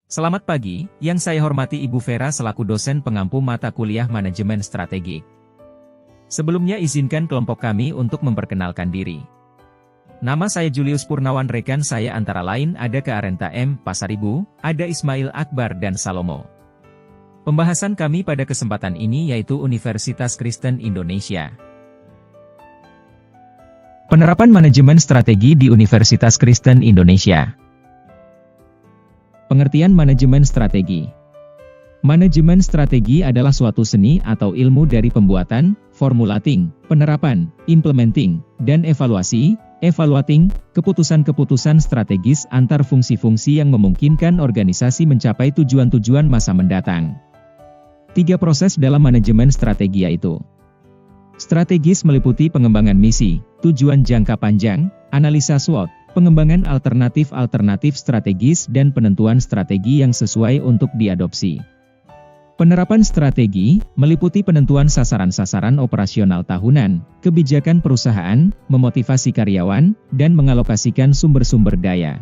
Selamat pagi, yang saya hormati Ibu Vera selaku dosen pengampu mata kuliah Manajemen Strategik. Sebelumnya izinkan kelompok kami untuk memperkenalkan diri. Nama saya Julius Purnawan, rekan saya antara lain ada Kak Arenta M. Pasaribu, ada Ismail Akbar dan Salomo. Pembahasan kami pada kesempatan ini yaitu Universitas Kristen Indonesia. Penerapan manajemen strategi di Universitas Kristen Indonesia. Pengertian manajemen strategi. Manajemen strategi adalah suatu seni atau ilmu dari pembuatan, formulating, penerapan, implementing, dan evaluating, keputusan-keputusan strategis antar fungsi-fungsi yang memungkinkan organisasi mencapai tujuan-tujuan masa mendatang. 3 proses dalam manajemen strategi yaitu: strategis meliputi pengembangan misi, tujuan jangka panjang, analisa SWOT, pengembangan alternatif strategis dan penentuan strategi yang sesuai untuk diadopsi. Penerapan strategi meliputi penentuan sasaran-sasaran operasional tahunan, kebijakan perusahaan, memotivasi karyawan, dan mengalokasikan sumber-sumber daya.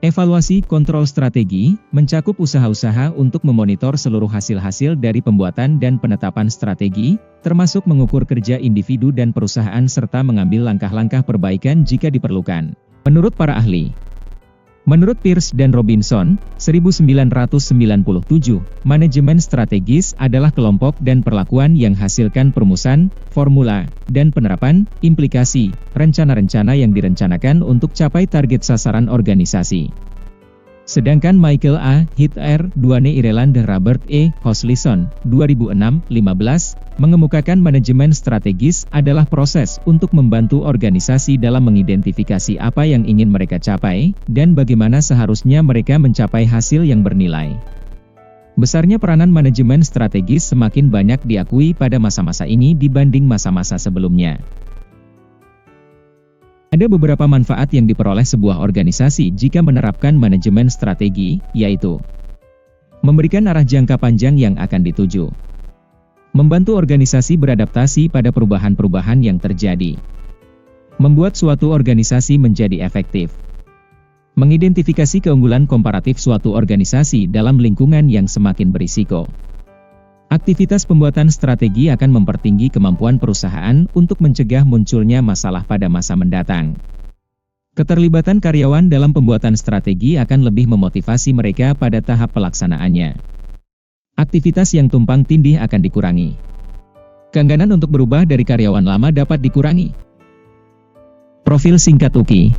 Evaluasi kontrol strategi mencakup usaha-usaha untuk memonitor seluruh hasil-hasil dari pembuatan dan penetapan strategi, termasuk mengukur kerja individu dan perusahaan serta mengambil langkah-langkah perbaikan jika diperlukan. Menurut para ahli, menurut Pierce dan Robinson, 1997, manajemen strategis adalah kelompok dan perlakuan yang hasilkan perumusan, formula, dan penerapan, implikasi, rencana-rencana yang direncanakan untuk capai target sasaran organisasi. Sedangkan Michael A. Heath R. Duane Ireland Robert E. Hoslison, 2006-15, mengemukakan manajemen strategis adalah proses untuk membantu organisasi dalam mengidentifikasi apa yang ingin mereka capai, dan bagaimana seharusnya mereka mencapai hasil yang bernilai. Besarnya peranan manajemen strategis semakin banyak diakui pada masa-masa ini dibanding masa-masa sebelumnya. Ada beberapa manfaat yang diperoleh sebuah organisasi jika menerapkan manajemen strategi, yaitu: memberikan arah jangka panjang yang akan dituju, membantu organisasi beradaptasi pada perubahan-perubahan yang terjadi, membuat suatu organisasi menjadi efektif, mengidentifikasi keunggulan komparatif suatu organisasi dalam lingkungan yang semakin berisiko. Aktivitas pembuatan strategi akan mempertinggi kemampuan perusahaan untuk mencegah munculnya masalah pada masa mendatang. Keterlibatan karyawan dalam pembuatan strategi akan lebih memotivasi mereka pada tahap pelaksanaannya. Aktivitas yang tumpang tindih akan dikurangi. Keengganan untuk berubah dari karyawan lama dapat dikurangi. Profil singkat UKI.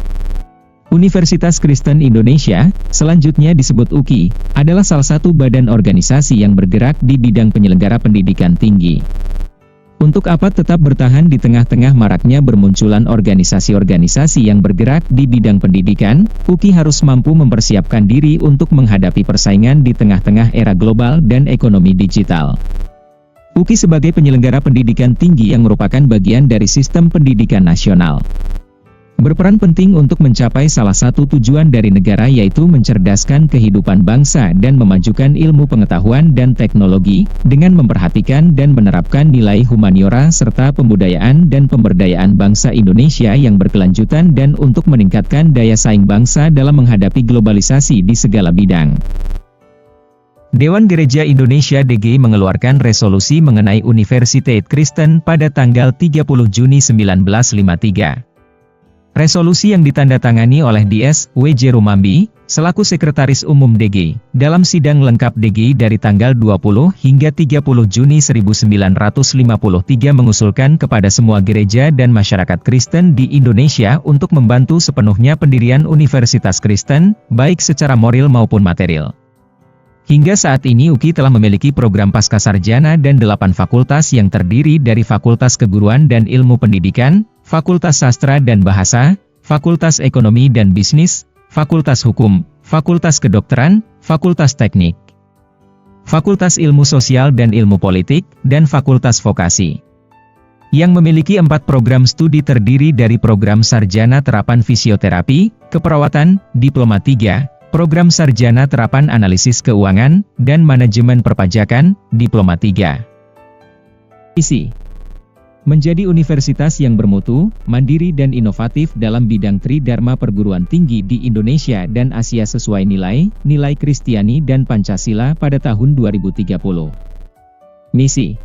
Universitas Kristen Indonesia, selanjutnya disebut UKI, adalah salah satu badan organisasi yang bergerak di bidang penyelenggara pendidikan tinggi. Untuk apa tetap bertahan di tengah-tengah maraknya bermunculan organisasi-organisasi yang bergerak di bidang pendidikan, UKI harus mampu mempersiapkan diri untuk menghadapi persaingan di tengah-tengah era global dan ekonomi digital. UKI sebagai penyelenggara pendidikan tinggi yang merupakan bagian dari sistem pendidikan nasional, berperan penting untuk mencapai salah satu tujuan dari negara, yaitu mencerdaskan kehidupan bangsa dan memajukan ilmu pengetahuan dan teknologi, dengan memperhatikan dan menerapkan nilai humaniora serta pembudayaan dan pemberdayaan bangsa Indonesia yang berkelanjutan dan untuk meningkatkan daya saing bangsa dalam menghadapi globalisasi di segala bidang. Dewan Gereja Indonesia (DGI) mengeluarkan resolusi mengenai Universitas Kristen pada tanggal 30 Juni 1953. Resolusi yang ditandatangani oleh Ds. W.J. Rumambi, selaku Sekretaris Umum DGI, dalam sidang lengkap DGI dari tanggal 20 hingga 30 Juni 1953 mengusulkan kepada semua gereja dan masyarakat Kristen di Indonesia untuk membantu sepenuhnya pendirian Universitas Kristen, baik secara moral maupun material. Hingga saat ini UKI telah memiliki program pascasarjana dan 8 fakultas yang terdiri dari Fakultas Keguruan dan Ilmu Pendidikan, Fakultas Sastra dan Bahasa, Fakultas Ekonomi dan Bisnis, Fakultas Hukum, Fakultas Kedokteran, Fakultas Teknik, Fakultas Ilmu Sosial dan Ilmu Politik, dan Fakultas Vokasi. Yang memiliki 4 program studi terdiri dari program Sarjana Terapan Fisioterapi, Keperawatan, Diploma 3, program Sarjana Terapan Analisis Keuangan, dan Manajemen Perpajakan, Diploma 3. Isi: Menjadi universitas yang bermutu, mandiri dan inovatif dalam bidang Tridharma perguruan tinggi di Indonesia dan Asia sesuai nilai Kristiani dan Pancasila pada tahun 2030. Misi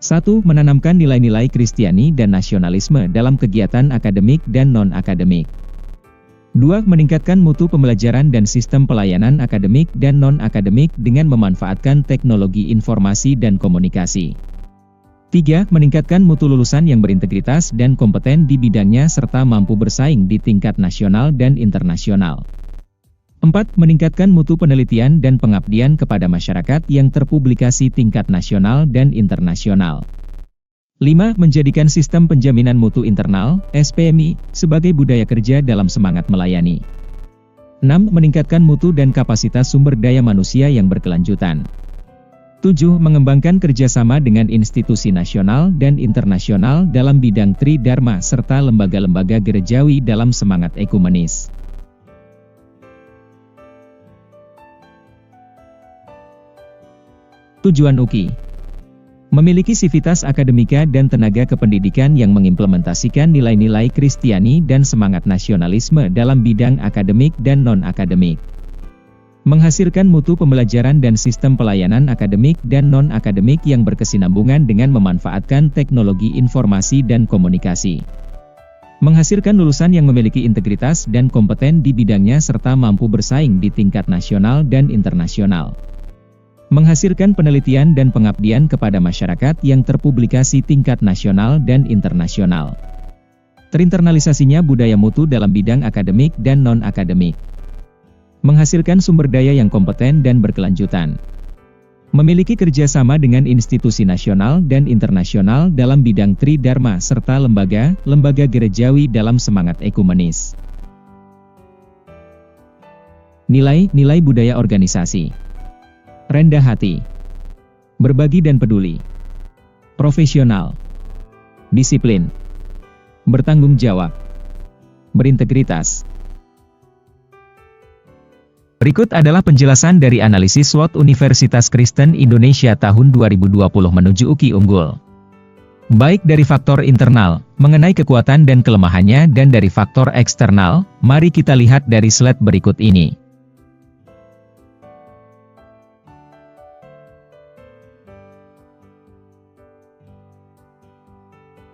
1. Menanamkan nilai-nilai Kristiani dan nasionalisme dalam kegiatan akademik dan non-akademik. 2. Meningkatkan mutu pembelajaran dan sistem pelayanan akademik dan non-akademik dengan memanfaatkan teknologi informasi dan komunikasi. 3. Meningkatkan mutu lulusan yang berintegritas dan kompeten di bidangnya serta mampu bersaing di tingkat nasional dan internasional. 4. Meningkatkan mutu penelitian dan pengabdian kepada masyarakat yang terpublikasi tingkat nasional dan internasional. 5. Menjadikan sistem penjaminan mutu internal, SPMI, sebagai budaya kerja dalam semangat melayani. 6. Meningkatkan mutu dan kapasitas sumber daya manusia yang berkelanjutan. 7. Mengembangkan kerjasama dengan institusi nasional dan internasional dalam bidang Tridharma serta lembaga-lembaga gerejawi dalam semangat ekumenis. Tujuan UKI: memiliki sivitas akademika dan tenaga kependidikan yang mengimplementasikan nilai-nilai Kristiani dan semangat nasionalisme dalam bidang akademik dan non-akademik. Menghasilkan mutu pembelajaran dan sistem pelayanan akademik dan non-akademik yang berkesinambungan dengan memanfaatkan teknologi informasi dan komunikasi. Menghasilkan lulusan yang memiliki integritas dan kompeten di bidangnya serta mampu bersaing di tingkat nasional dan internasional. Menghasilkan penelitian dan pengabdian kepada masyarakat yang terpublikasi tingkat nasional dan internasional. Terinternalisasinya budaya mutu dalam bidang akademik dan non-akademik. Menghasilkan sumber daya yang kompeten dan berkelanjutan. Memiliki kerjasama dengan institusi nasional dan internasional dalam bidang Tridharma serta lembaga gerejawi dalam semangat ekumenis. Nilai-nilai budaya organisasi: rendah hati, berbagi dan peduli, profesional, disiplin, bertanggung jawab, berintegritas. Berikut adalah penjelasan dari analisis SWOT Universitas Kristen Indonesia tahun 2020 menuju UKI unggul. Baik dari faktor internal, mengenai kekuatan dan kelemahannya dan dari faktor eksternal, mari kita lihat dari slide berikut ini.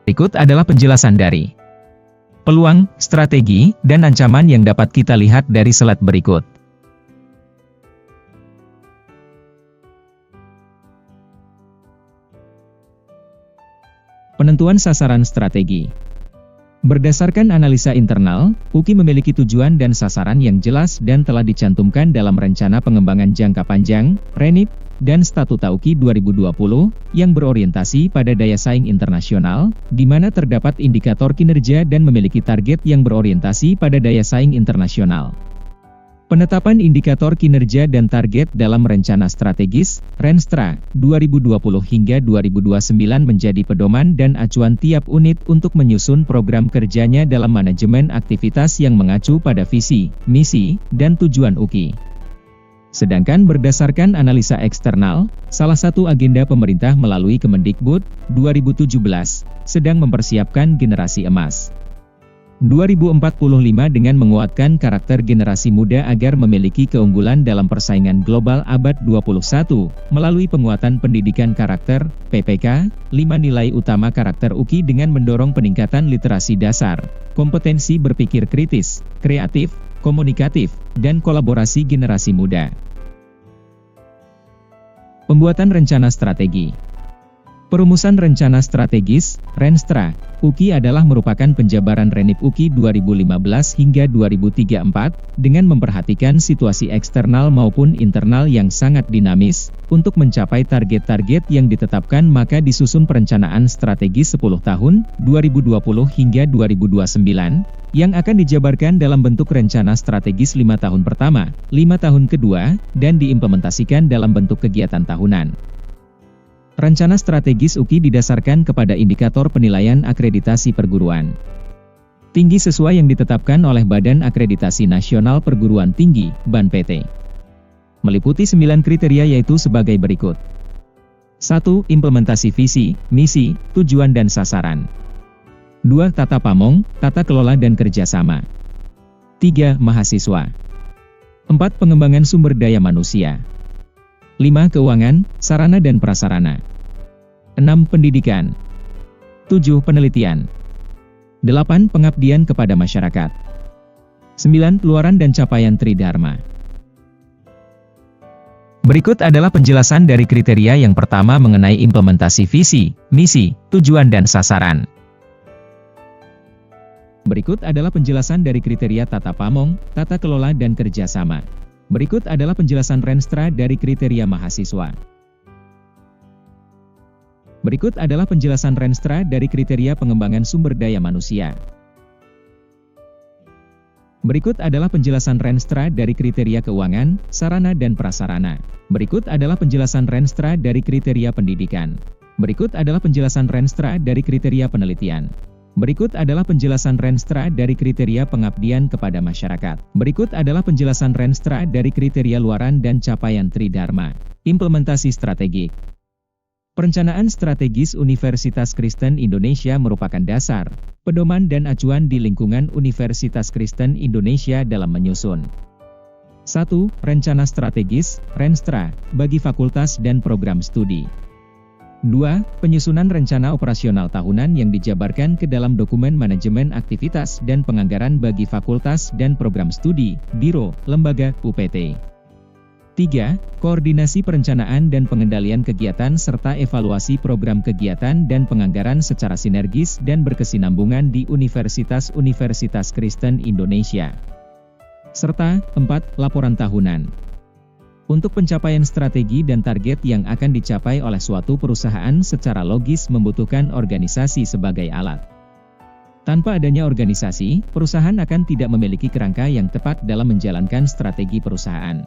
Berikut adalah penjelasan dari peluang, strategi, dan ancaman yang dapat kita lihat dari slide berikut. Penentuan sasaran strategi. Berdasarkan analisa internal, UKI memiliki tujuan dan sasaran yang jelas dan telah dicantumkan dalam Rencana Pengembangan Jangka Panjang, RENIP, dan Statuta UKI 2020, yang berorientasi pada daya saing internasional, di mana terdapat indikator kinerja dan memiliki target yang berorientasi pada daya saing internasional. Penetapan indikator kinerja dan target dalam rencana strategis, Renstra, 2020 hingga 2029 menjadi pedoman dan acuan tiap unit untuk menyusun program kerjanya dalam manajemen aktivitas yang mengacu pada visi, misi, dan tujuan UKI. Sedangkan berdasarkan analisa eksternal, salah satu agenda pemerintah melalui Kemendikbud, 2017, sedang mempersiapkan generasi emas 2045 dengan menguatkan karakter generasi muda agar memiliki keunggulan dalam persaingan global abad 21, melalui penguatan pendidikan karakter, PPK, 5 nilai utama karakter UKI dengan mendorong peningkatan literasi dasar, kompetensi berpikir kritis, kreatif, komunikatif, dan kolaborasi generasi muda. Pembuatan rencana strategi. Perumusan rencana strategis, Renstra, UKI adalah merupakan penjabaran RENIP UKI 2015 hingga 2034, dengan memperhatikan situasi eksternal maupun internal yang sangat dinamis. Untuk mencapai target-target yang ditetapkan maka disusun perencanaan strategis 10 tahun, 2020 hingga 2029, yang akan dijabarkan dalam bentuk rencana strategis 5 tahun pertama, 5 tahun kedua, dan diimplementasikan dalam bentuk kegiatan tahunan. Rencana strategis UKI didasarkan kepada indikator penilaian akreditasi perguruan tinggi sesuai yang ditetapkan oleh Badan Akreditasi Nasional Perguruan Tinggi, BANPT. Meliputi 9 kriteria yaitu sebagai berikut. 1. Implementasi visi, misi, tujuan dan sasaran. 2. Tata pamong, tata kelola dan kerjasama. 3. Mahasiswa. 4. Pengembangan sumber daya manusia. 5. Keuangan, sarana dan prasarana. 6. Pendidikan. 7. Penelitian. 8. Pengabdian kepada masyarakat. 9. Luaran dan capaian Tridharma. Berikut adalah penjelasan dari kriteria yang pertama mengenai implementasi visi, misi, tujuan dan sasaran. Berikut adalah penjelasan dari kriteria tata pamong, tata kelola dan kerjasama. Berikut adalah penjelasan Renstra dari kriteria mahasiswa. Berikut adalah penjelasan Renstra dari kriteria pengembangan sumber daya manusia. Berikut adalah penjelasan Renstra dari kriteria keuangan, sarana dan prasarana. Berikut adalah penjelasan Renstra dari kriteria pendidikan. Berikut adalah penjelasan Renstra dari kriteria penelitian. Berikut adalah penjelasan Renstra dari kriteria pengabdian kepada masyarakat. Berikut adalah penjelasan Renstra dari kriteria luaran dan capaian Tridharma. Implementasi strategik. Perencanaan strategis Universitas Kristen Indonesia merupakan dasar, pedoman dan acuan di lingkungan Universitas Kristen Indonesia dalam menyusun 1. Rencana strategis, Renstra, bagi fakultas dan program studi. 2. Penyusunan rencana operasional tahunan yang dijabarkan ke dalam dokumen manajemen aktivitas dan penganggaran bagi fakultas dan program studi, biro, lembaga, UPT. 3. Koordinasi perencanaan dan pengendalian kegiatan serta evaluasi program kegiatan dan penganggaran secara sinergis dan berkesinambungan di Universitas Kristen Indonesia. Serta 4. Laporan tahunan. Untuk pencapaian strategi dan target yang akan dicapai oleh suatu perusahaan secara logis membutuhkan organisasi sebagai alat. Tanpa adanya organisasi, perusahaan akan tidak memiliki kerangka yang tepat dalam menjalankan strategi perusahaan.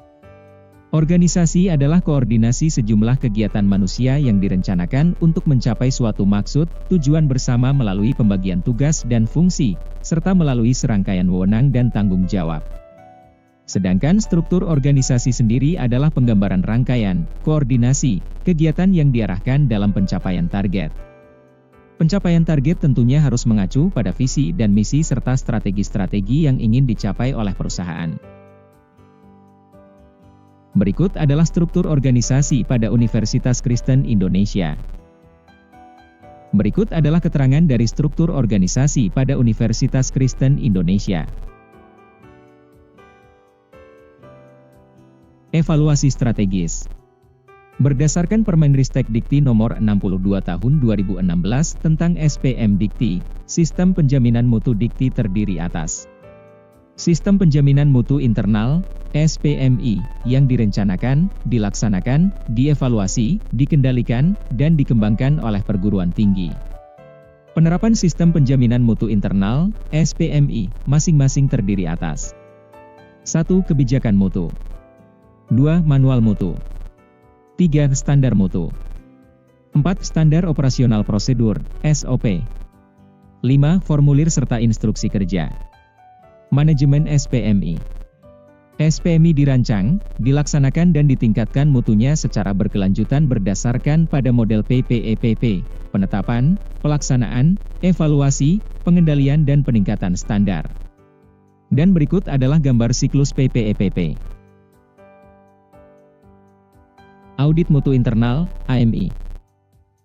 Organisasi adalah koordinasi sejumlah kegiatan manusia yang direncanakan untuk mencapai suatu maksud, tujuan bersama melalui pembagian tugas dan fungsi, serta melalui serangkaian wewenang dan tanggung jawab. Sedangkan struktur organisasi sendiri adalah penggambaran rangkaian, koordinasi, kegiatan yang diarahkan dalam pencapaian target. Pencapaian target tentunya harus mengacu pada visi dan misi serta strategi-strategi yang ingin dicapai oleh perusahaan. Berikut adalah struktur organisasi pada Universitas Kristen Indonesia. Berikut adalah keterangan dari struktur organisasi pada Universitas Kristen Indonesia. Evaluasi strategis. Berdasarkan Permenristek Dikti Nomor 62 Tahun 2016 tentang SPM Dikti, Sistem Penjaminan Mutu Dikti terdiri atas Sistem Penjaminan Mutu Internal, SPMI, yang direncanakan, dilaksanakan, dievaluasi, dikendalikan, dan dikembangkan oleh perguruan tinggi. Penerapan Sistem Penjaminan Mutu Internal, SPMI, masing-masing terdiri atas 1. Kebijakan mutu. 2. Manual mutu. 3. Standar mutu. 4. Standar operasional prosedur, SOP. 5. Formulir serta instruksi kerja. Manajemen SPMI. SPMI dirancang, dilaksanakan dan ditingkatkan mutunya secara berkelanjutan berdasarkan pada model PPEPP, penetapan, pelaksanaan, evaluasi, pengendalian dan peningkatan standar. Dan berikut adalah gambar siklus PPEPP. Audit mutu internal, AMI.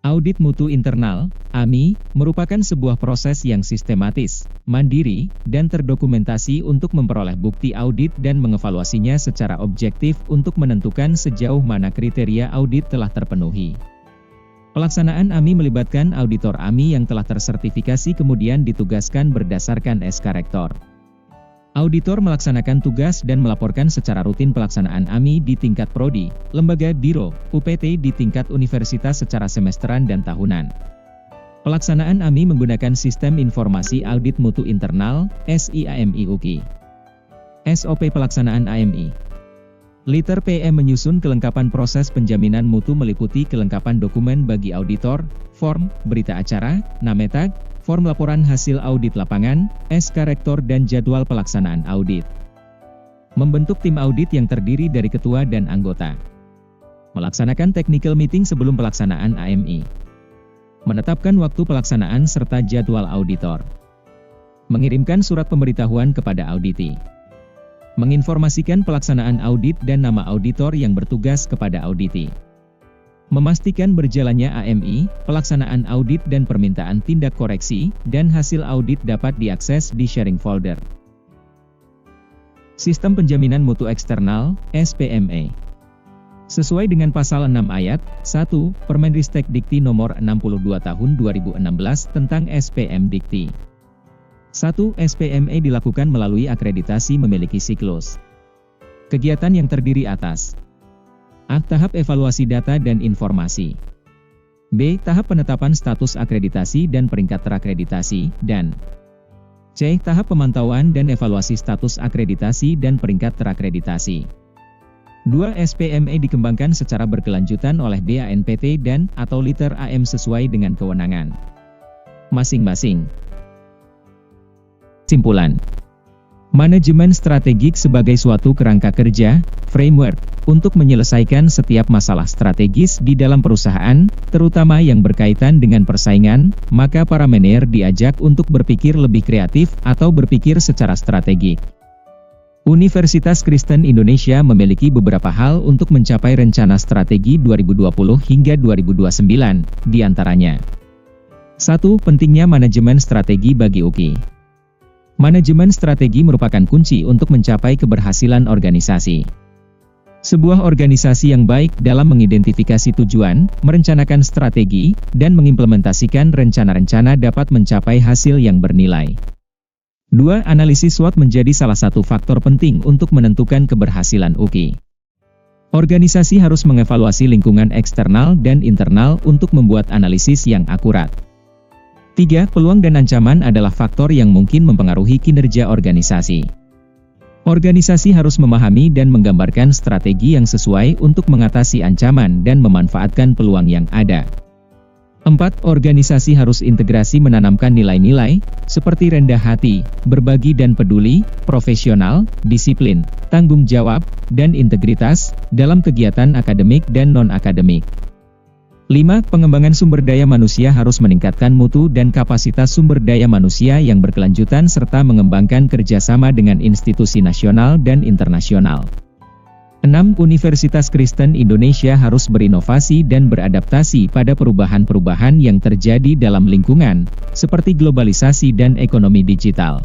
Audit mutu internal, AMI, merupakan sebuah proses yang sistematis, mandiri, dan terdokumentasi untuk memperoleh bukti audit dan mengevaluasinya secara objektif untuk menentukan sejauh mana kriteria audit telah terpenuhi. Pelaksanaan AMI melibatkan auditor AMI yang telah tersertifikasi kemudian ditugaskan berdasarkan SK Rektor. Auditor melaksanakan tugas dan melaporkan secara rutin pelaksanaan AMI di tingkat prodi, lembaga biro, UPT di tingkat universitas secara semesteran dan tahunan. Pelaksanaan AMI menggunakan Sistem Informasi Audit Mutu Internal, SIAMI UKI. SOP pelaksanaan AMI. Liter PM menyusun kelengkapan proses penjaminan mutu meliputi kelengkapan dokumen bagi auditor, form, berita acara, nama tag, form laporan hasil audit lapangan, SK Rektor dan jadwal pelaksanaan audit. Membentuk tim audit yang terdiri dari ketua dan anggota. Melaksanakan technical meeting sebelum pelaksanaan AMI. Menetapkan waktu pelaksanaan serta jadwal auditor. Mengirimkan surat pemberitahuan kepada auditi. Menginformasikan pelaksanaan audit dan nama auditor yang bertugas kepada auditi. Memastikan berjalannya AMI, pelaksanaan audit dan permintaan tindak koreksi, dan hasil audit dapat diakses di sharing folder. Sistem Penjaminan Mutu Eksternal, SPME. Sesuai dengan pasal 6 ayat 1, Permenristek Dikti nomor 62 tahun 2016 tentang SPM Dikti. 1. SPME dilakukan melalui akreditasi memiliki siklus. Kegiatan yang terdiri atas A. Tahap evaluasi data dan informasi. B. Tahap penetapan status akreditasi dan peringkat terakreditasi, dan C. Tahap pemantauan dan evaluasi status akreditasi dan peringkat terakreditasi. 2. SPME dikembangkan secara berkelanjutan oleh BANPT dan atau Liter AM sesuai dengan kewenangan masing-masing. Simpulan. Manajemen strategik sebagai suatu kerangka kerja, framework, untuk menyelesaikan setiap masalah strategis di dalam perusahaan, terutama yang berkaitan dengan persaingan, maka para manajer diajak untuk berpikir lebih kreatif atau berpikir secara strategik. Universitas Kristen Indonesia memiliki beberapa hal untuk mencapai rencana strategi 2020 hingga 2029, diantaranya 1. Pentingnya manajemen strategi bagi UKI. Manajemen strategi merupakan kunci untuk mencapai keberhasilan organisasi. Sebuah organisasi yang baik dalam mengidentifikasi tujuan, merencanakan strategi, dan mengimplementasikan rencana-rencana dapat mencapai hasil yang bernilai. 2. Analisis SWOT menjadi salah satu faktor penting untuk menentukan keberhasilan UKI. Organisasi harus mengevaluasi lingkungan eksternal dan internal untuk membuat analisis yang akurat. 3. Peluang dan ancaman adalah faktor yang mungkin mempengaruhi kinerja organisasi. Organisasi harus memahami dan menggambarkan strategi yang sesuai untuk mengatasi ancaman dan memanfaatkan peluang yang ada. 4. Organisasi harus integrasi menanamkan nilai-nilai, seperti rendah hati, berbagi dan peduli, profesional, disiplin, tanggung jawab, dan integritas, dalam kegiatan akademik dan non-akademik. 5. Pengembangan sumber daya manusia harus meningkatkan mutu dan kapasitas sumber daya manusia yang berkelanjutan serta mengembangkan kerjasama dengan institusi nasional dan internasional. 6. Universitas Kristen Indonesia harus berinovasi dan beradaptasi pada perubahan-perubahan yang terjadi dalam lingkungan, seperti globalisasi dan ekonomi digital.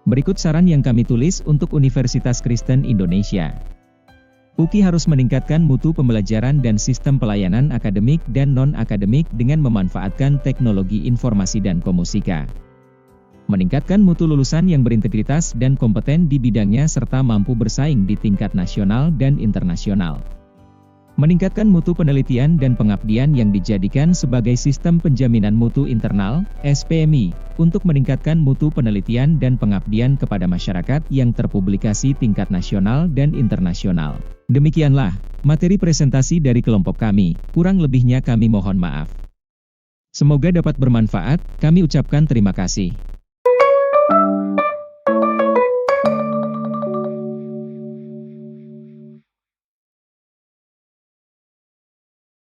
Berikut saran yang kami tulis untuk Universitas Kristen Indonesia. UKI harus meningkatkan mutu pembelajaran dan sistem pelayanan akademik dan non-akademik dengan memanfaatkan teknologi informasi dan komusika. Meningkatkan mutu lulusan yang berintegritas dan kompeten di bidangnya serta mampu bersaing di tingkat nasional dan internasional. Meningkatkan mutu penelitian dan pengabdian yang dijadikan sebagai sistem penjaminan mutu internal, SPMI, untuk meningkatkan mutu penelitian dan pengabdian kepada masyarakat yang terpublikasi tingkat nasional dan internasional. Demikianlah materi presentasi dari kelompok kami, kurang lebihnya kami mohon maaf. Semoga dapat bermanfaat, kami ucapkan terima kasih.